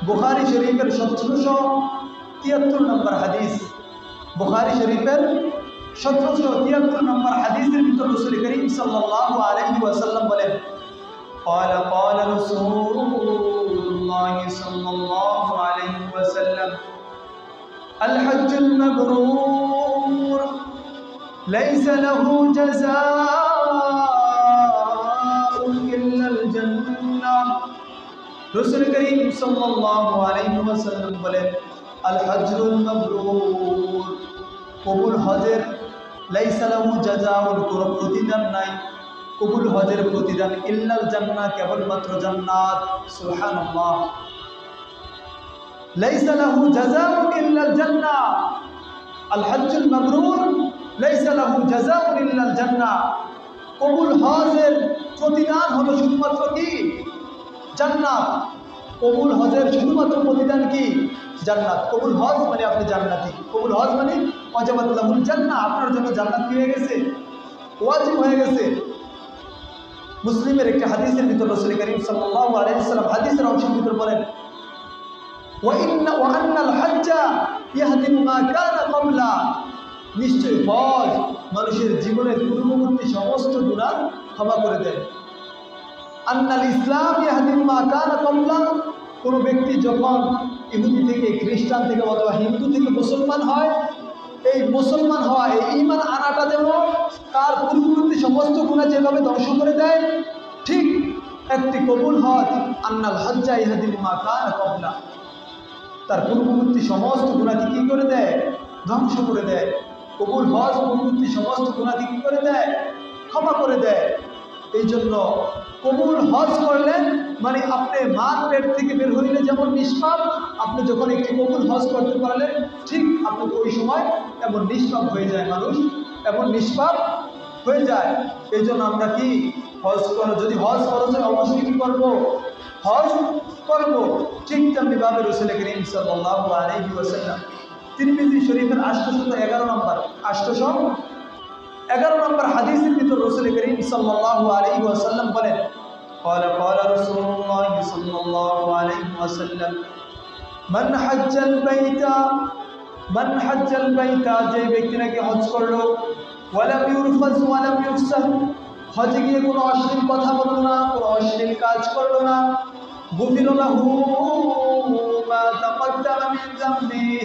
বুখারী শরীফের 1773 নম্বর হাদিস, বুখারী শরীফের 1773 নম্বর হাদিসের ভিতর রাসূল করিম সাল্লাল্লাহু আলাইহি ওয়াসাল্লাম বলেন, قال رسول الله صلى الله عليه وسلم الحج المبرور ليس له جزاء إلا الجنة। রাসূল করিম সাল্লাল্লাহু আলাইহি ওয়াসাল্লাম বলেন, আল হজ্জুল মাবরুর, কবুল হজের, লাইসা লাহু জাযাউন, কোনো প্রতিদান নাই, কবুল হজের প্রতিদান ইল্লাল জান্নাহ, কেবলমাত্র জান্নাত। সুবহানাল্লাহ, লাইসা লাহু জাযাউন ইল্লাল জান্নাহ, আল হজ্জুল মাবরুর লাইসা লাহু জাযাউন ইল্লাল জান্নাহ। কবুল হজের প্রতিদান হলো শুধুমাত্র কি? জান্নাত। কবুল হজের শুধুমাত্র প্রতিদান কি? জান্নাত। কবুল হজ মানে আপনি জান্নাতি, কবুল হজ মানে ওয়াজাবাত লাহুল জান্নাহ, আপনার জন্য জান্নাত কি হয়ে গেছে? ওয়াজিব হয়ে গেছে। মুসলিমের একটি হাদিসের ভিতর রাসূল করিম সাল্লাল্লাহু আলাইহি ওয়াসাল্লাম হাদিসের অংশের ভিতর বলেন, ওয়া আন্নাল হজ্জা ইয়াহদিমু মা কানা ক্বাবলা, নিশ্চয় হজ মানুষের জীবনের পূর্ববর্তী সমস্ত গুনাহ ক্ষমা করে দেয়। আন্নাল ইসলাম ইয়াহদিমু মা কানা ক্বাবলা, কোন ব্যক্তি যখন ইহুদি থেকে, খ্রিস্টান থেকে অথবা হিন্দু থেকে মুসলমান হয়, এই মুসলমান হওয়া, এই ঈমান আনাটা যেমন তার পূর্ববর্তী সমস্ত গুনাহ যেভাবে ধ্বংস করে দেয়, ঠিক একটি কবুল হজ, আন্নাল হজ্জা ইয়াহদিমু মা কানা ক্বাবলা, তার পূর্ববর্তী সমস্ত গুনাহকে কি করে দেয়? ধ্বংস করে দেয়। কবুল হজ পূর্ববর্তী সমস্ত গুনাহকে কি করে দেয়? ক্ষমা করে দেয়। এই জন্য কবুল হজ করলেন মানে আপনি মার পেট থেকে বের হইলে যেমন নিষ্পাপ, আপনি যখন একটি কবুল হজ করতে পারলেন, ঠিক আপনি ওই সময় এমন নিষ্পাপ হয়ে যায়, মানুষ এমন নিষ্পাপ হয়ে যায়। এই জন্য আমরা কি হজ করো, যদি হজ খরচ হয় অবশ্যই কি করবো? হজ করবো। ঠিক তেমনিভাবে রাসূল করিম সাল্লাল্লাহু আলাইহি ওয়াসাল্লাম তিরমিজি শরীফের 811 নম্বর হাদিসের ভিতর রাসূল করিম সাল্লাল্লাহু আলাইহি ওয়াসাল্লাম বলেন, قال رسول الله صلى الله عليه وسلم من حج البيت, যে ব্যক্তি নাকি হজ করলো, ওয়ালাম ইউরফাজ ওয়ালাম ইউফসাহ, হজে গিয়ে কোনো অশ্লীল কথা বললো না, কোনো অশ্লীল কাজ করলো না, গুফির লাহু মা তাকাদ্দামা মিন যামবিহি,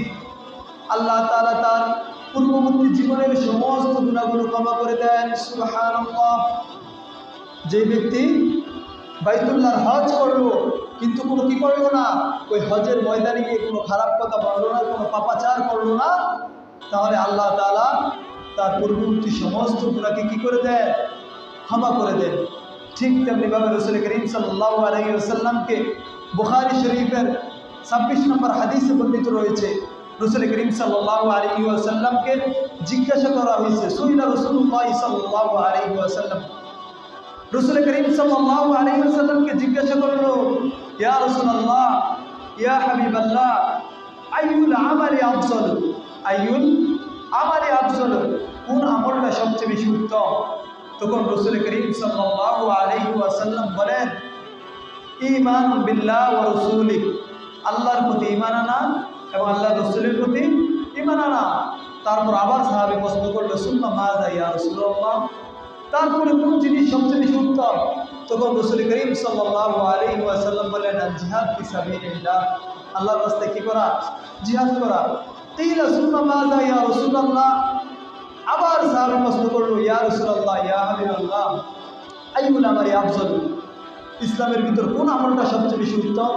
আল্লাহ তাআলা তার পূর্ববর্তী জীবনের সমস্ত গুনাহগুলো ক্ষমা করে দেন। সুবহানাল্লাহ। যে ব্যক্তি বাইতুল্লাহর হজ করলো কিন্তু কোনো কি করলো না, ওই হজের ময়দানে গিয়ে কোনো খারাপ কথা বললো না, কোনো পাপাচার করলো না, তাহলে আল্লাহ তাআলা তার পূর্ববর্তী সমস্ত গুনাহকে কি করে দেন? ক্ষমা করে দেন। ঠিক তেমনিভাবে রাসূল করিম সাল্লাল্লাহু আলাইহি ওয়াসাল্লামকে বুখারী শরীফের 26 নম্বর হাদিসে বর্ণিত রয়েছে, রাসূল করিম সাল্লাল্লাহু আলাইহি ওয়াসাল্লামকে জিজ্ঞাসা করা হয়েছে, সুইলা রাসূলুল্লাহ সাল্লাল্লাহু আলাইহি ওয়াসাল্লাম, রাসূল করিম সাল্লাল্লাহু আলাইহি ওয়াসাল্লামকে জিজ্ঞাসা করলো, ইয়া রাসূলুল্লাহ, ইয়া হাবিবাল্লাহ, আইয়ুল আমালি আফজাল, আইয়ুল আমালি আফজাল, কোন আমলটা সবচেয়ে বেশি উত্তম? তখন রাসূল করিম সাল্লাল্লাহু আলাইহি ওয়াসাল্লাম বলেন, ঈমান বিল্লাহ ওয়া রাসূলিহি, আল্লাহর প্রতি ঈমান আনা এবং আল্লাহর রাসূলের প্রতি ঈমান আনা। তারপর আবার সাহাবী প্রশ্ন করলো, সুম্মা মাযা ইয়া রাসূলুল্লাহ, তারপরে কোন জিনিস সবচেয়ে বেশি উত্তম? তখন রাসূল করিম সাল্লাল্লাহু আলাইহি ওয়াসাল্লাম বলেন, জিহাদ ফি সাবিলিল্লাহ, আল্লাহর রাস্তায় কি করা? জিহাদ করা। কিলা সুম্মা মাযা ইয়া রাসূলুল্লাহ, আবার সাহাবী প্রশ্ন করলো, ইয়া রাসূলুল্লাহ, ইয়া হাবিবাল্লাহ, আইয়ুল আমালি আফজাল, ইসলামের ভিতর কোন আমলটা সবচেয়ে বেশি উত্তম?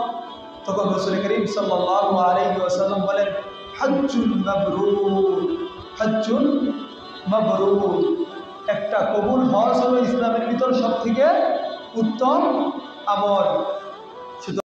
তখন রাসূল করিম সাল্লাল্লাহু আলাইহি ওয়াসাল্লাম বলেন, হজ্জুল মাবরুর, হজ্জুল মাবরুর, একটা কবুল হজ হলো ইসলামের ভিতর সবথেকে উত্তম আমল।